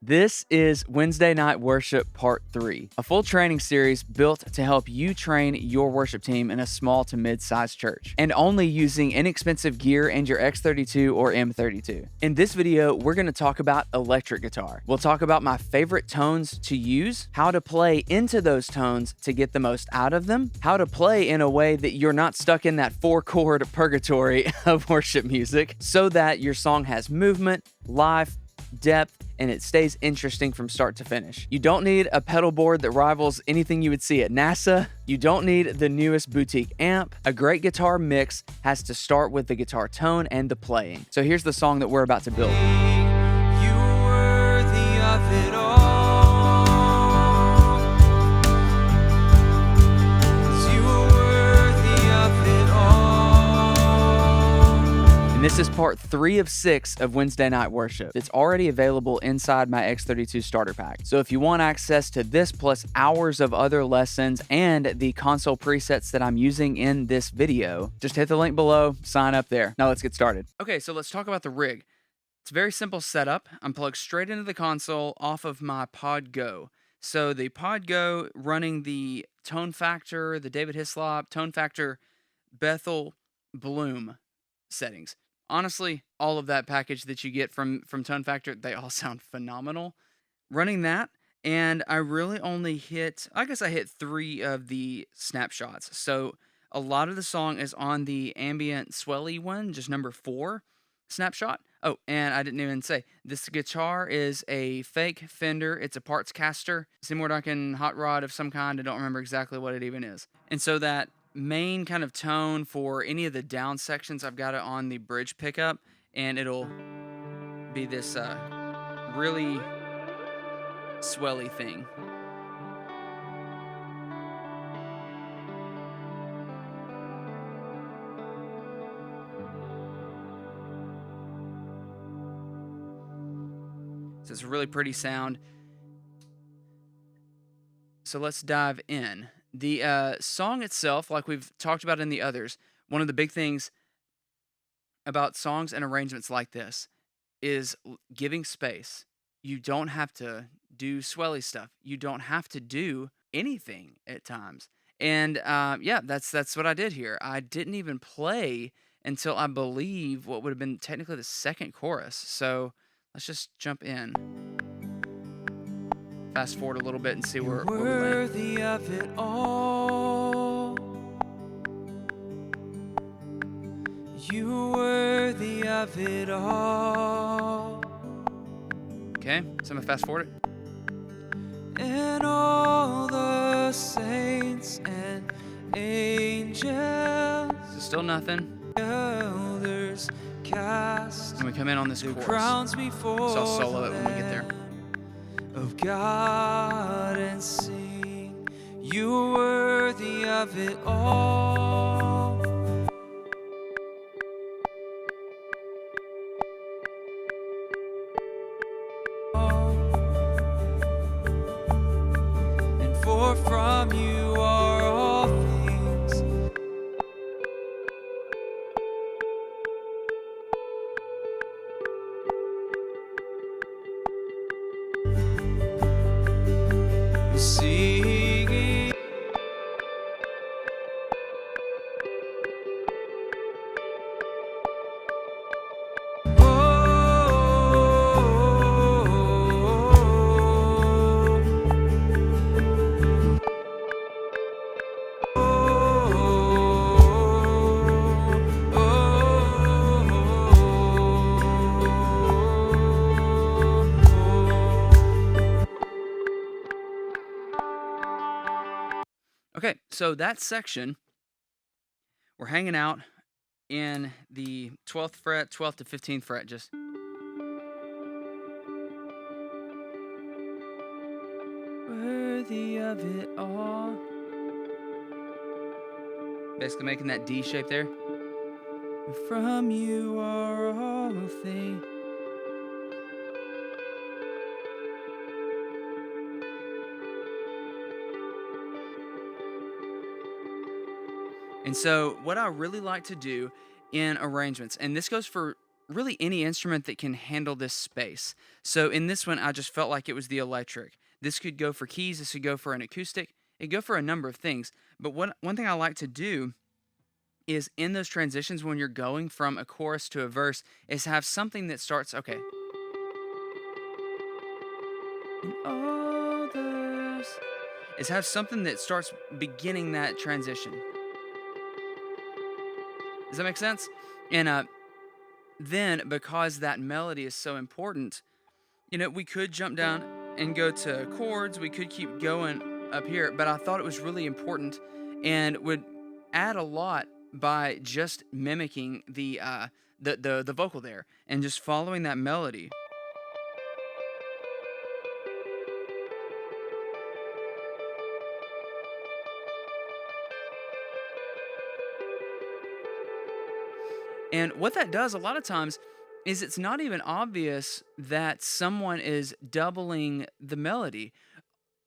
This is Wednesday Night Worship Part 3, a full training series built to help you train your worship team in a small to mid-sized church, and only using inexpensive gear and your X32 or M32. In this video, we're going to talk about electric guitar. We'll talk about my favorite tones to use, how to play into those tones to get the most out of them, how to play in a way that you're not stuck in that 4-chord purgatory of worship music, so that your song has movement, life, depth, and it stays interesting from start to finish. You don't need a pedal board that rivals anything you would see at NASA. You don't need the newest boutique amp. A great guitar mix has to start with the guitar tone and the playing. So here's the song that we're about to build. You worthy of it all. 'Cause you are worthy of it all. And this is part 3 of 6 of Wednesday Night Worship. It's already available inside my X32 starter pack. So if you want access to this plus hours of other lessons and the console presets that I'm using in this video, just hit the link below, sign up there. Now let's get started. Okay, so let's talk about the rig. It's a very simple setup. I'm plugged straight into the console off of my Pod Go. So the Pod Go running the Tone Factor, the David Hislop, Tone Factor, Bethel Bloom settings. Honestly, all of that package that you get from Tone Factor, they all sound phenomenal. Running that, and I really only hit 3 of the snapshots. So a lot of the song is on the ambient swelly one, just number 4 snapshot. Oh, and I didn't even say, this guitar is a fake Fender. It's a parts caster, Seymour Duncan hot rod of some kind. I don't remember exactly what it even is. And so that main kind of tone for any of the down sections, I've got it on the bridge pickup, and it'll be this really swelly thing. So it's a really pretty sound. So let's dive in. The song itself, like we've talked about in the others, one of the big things about songs and arrangements like this is giving space. You don't have to do swelly stuff. You don't have to do anything at times. And yeah, that's what I did here. I didn't even play until I believe what would have been technically the second chorus. So let's just jump in. Fast forward a little bit and see where we land. Worthy of it all. You worthy of it all. Okay, so I'm gonna fast forward it. And all the saints and angels, So still nothing. elders cast And we come in on this their chorus. crowns before So I'll solo it when we get there. of God and sing, you worthy of it all. And for from you are all things. Singing. Okay, so that section, we're hanging out in the 12th fret, 12th to 15th fret, just. Worthy of it all. Basically making that D shape there. From you are all things. And so what I really like to do in arrangements, and this goes for really any instrument that can handle this space. So in this one, I just felt like it was the electric. This could go for keys. This could go for an acoustic. It could go for a number of things. But one thing I like to do is in those transitions when you're going from a chorus to a verse is have something that starts, okay. And others. Is have something that starts beginning that transition. Does that make sense? And then because that melody is so important, we could jump down and go to chords. We could keep going up here, but I thought it was really important and would add a lot by just mimicking the vocal there and just following that melody. And what that does a lot of times is it's not even obvious that someone is doubling the melody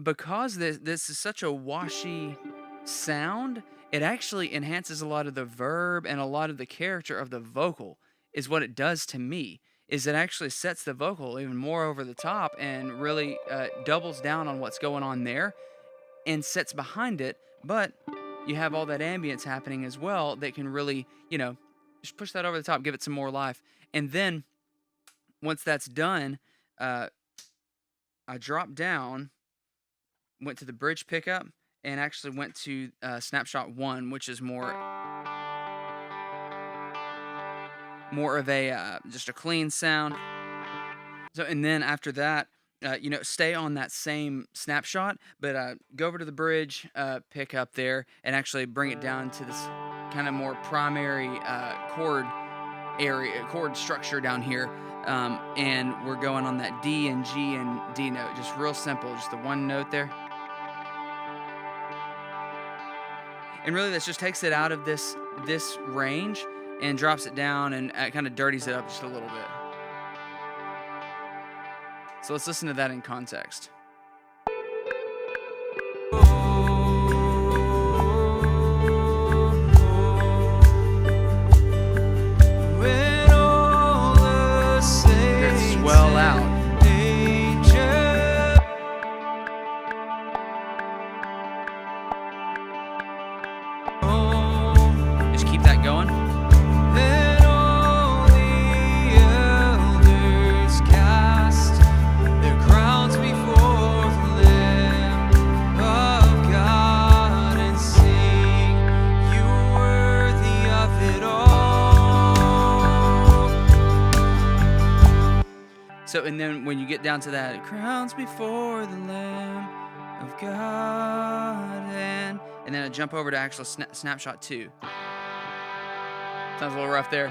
because this is such a washy sound. It actually enhances a lot of the verb and a lot of the character of the vocal is what it does to me. Is it actually sets the vocal even more over the top and really doubles down on what's going on there and sits behind it, but you have all that ambience happening as well that can really, just push that over the top, give it some more life. And then once that's done, I dropped down, went to the bridge pickup, and actually went to snapshot 1, which is more of a just a clean sound. So, and then after that, stay on that same snapshot, but go over to the bridge, pick up there, and actually bring it down to this kind of more primary chord structure down here. And we're going on that D and G and D note, just real simple, just the one note there. And really, this just takes it out of this range and drops it down and kind of dirties it up just a little bit. So let's listen to that in context. Swell out. Just keep that going. So, and then when you get down to that, crowns before the Lamb of God, and then I jump over to actual snapshot 2. Sounds a little rough there.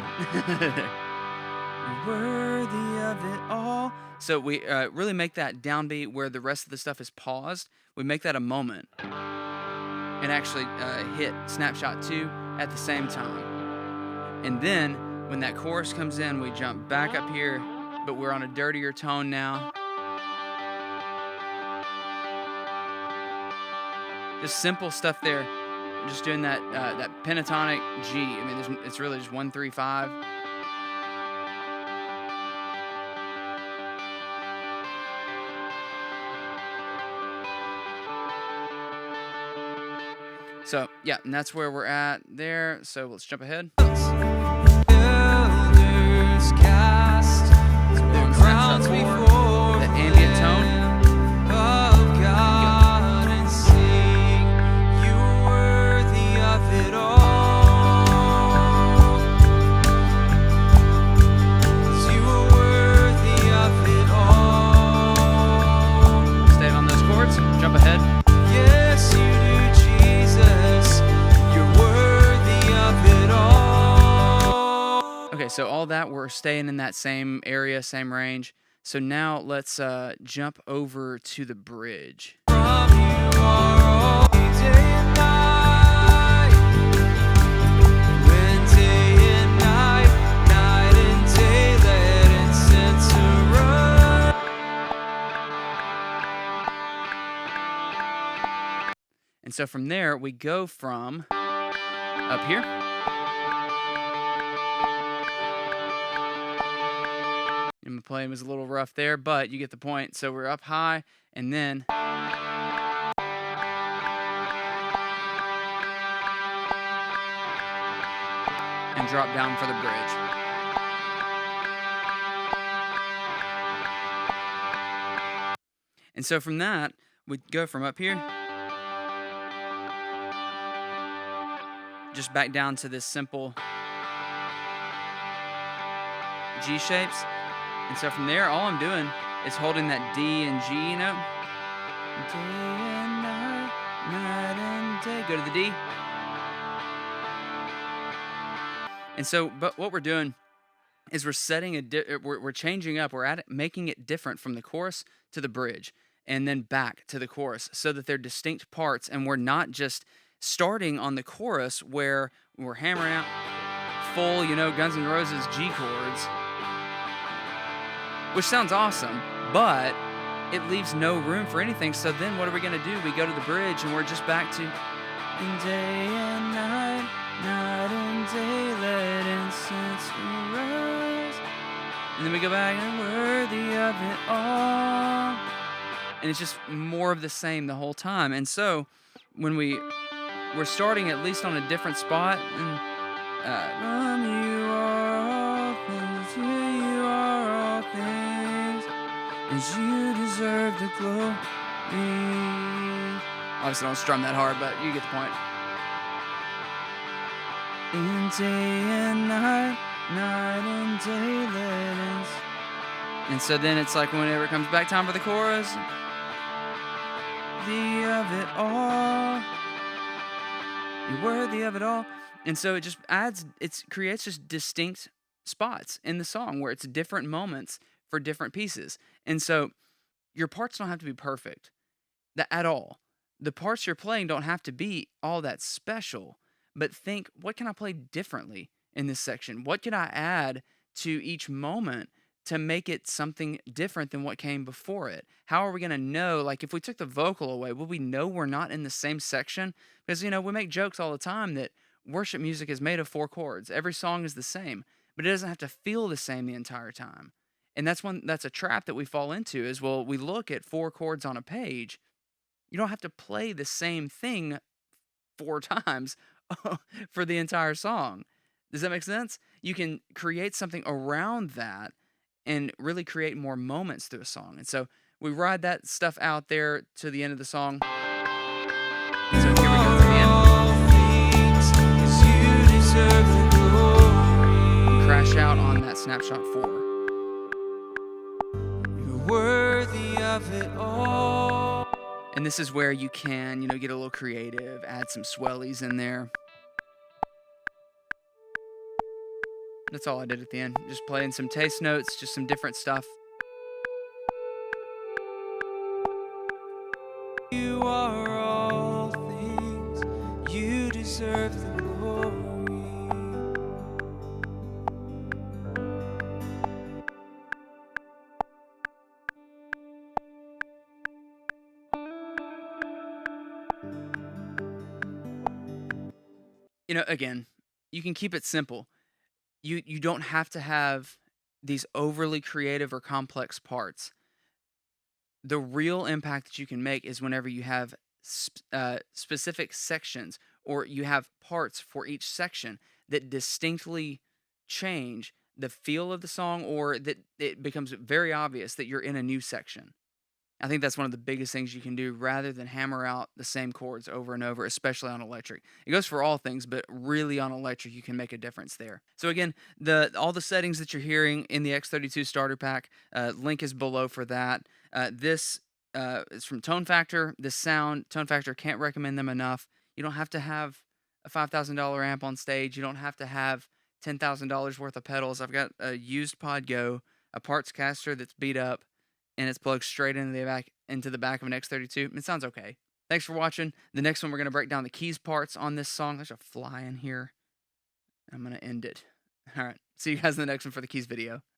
Worthy of it all. So we really make that downbeat where the rest of the stuff is paused. We make that a moment and actually hit snapshot 2 at the same time. And then when that chorus comes in, we jump back up here, but we're on a dirtier tone now. Just simple stuff there. Just doing that pentatonic G. I mean, it's really just 1, 3, 5. So yeah, and that's where we're at there. So let's jump ahead. That ambient tone. Stay on those chords. Jump ahead. Yes, you do, Jesus. You're worthy of it all. Okay, so all that, we're staying in that same area, same range. So now let's jump over to the bridge. From you are all day and night. When day and night, night and day, let incense arise. And so from there, we go from up here playing was a little rough there, but you get the point. So we're up high and then and drop down for the bridge. And so from that, we go from up here just back down to this simple G shapes. And so from there, all I'm doing is holding that D and G note. Day and night, night and day. Go to the D. And so, but what we're doing is we're setting we're changing up. We're making it different from the chorus to the bridge, and then back to the chorus, so that they're distinct parts, and we're not just starting on the chorus where we're hammering out full, Guns N' Roses G chords, which sounds awesome, but it leaves no room for anything. So then what are we going to do? We go to the bridge and we're just back to day and night, night and day, let incense arise. And then we go back and worthy of it all. And it's just more of the same the whole time. And so when we're starting at least on a different spot, and from you are all things, to you are all things, and you deserve the glory. Obviously don't strum that hard, but you get the point. In day and night, night and day, let us. And so then it's like whenever it comes back time for the chorus, worthy of it all. You're worthy of it all. And so it just creates just distinct spots in the song where it's different moments for different pieces. And so your parts don't have to be perfect at all. The parts you're playing don't have to be all that special, but think, what can I play differently in this section? What can I add to each moment to make it something different than what came before it? How are we going to know, like if we took the vocal away, would we know we're not in the same section? Because, we make jokes all the time that worship music is made of 4 chords. Every song is the same, but it doesn't have to feel the same the entire time. And that's a trap that we fall into is, well, we look at 4 chords on a page. You don't have to play the same thing 4 times for the entire song. Does that make sense? You can create something around that and really create more moments through a song. And so we ride that stuff out there to the end of the song. So here we go to the end. Crash out on that snapshot 4. You're worthy of it all. And this is where you can, get a little creative, add some swellies in there. That's all I did at the end. Just playing some taste notes, just some different stuff. You are all things, you deserve the glory. Again, you can keep it simple. You don't have to have these overly creative or complex parts. The real impact that you can make is whenever you have specific sections, or you have parts for each section that distinctly change the feel of the song, or that it becomes very obvious that you're in a new section. I think that's one of the biggest things you can do, rather than hammer out the same chords over and over, especially on electric. It goes for all things, but really on electric, you can make a difference there. So again, all the settings that you're hearing in the X32 starter pack, link is below for that. This is from Tone Factor. This sound, Tone Factor, can't recommend them enough. You don't have to have a $5,000 amp on stage. You don't have to have $10,000 worth of pedals. I've got a used Pod Go, a parts caster that's beat up, and it's plugged straight into the back of an X32. It sounds okay. Thanks for watching. The next one, we're going to break down the keys parts on this song. There's a fly in here. I'm going to end it. All right. See you guys in the next one for the keys video.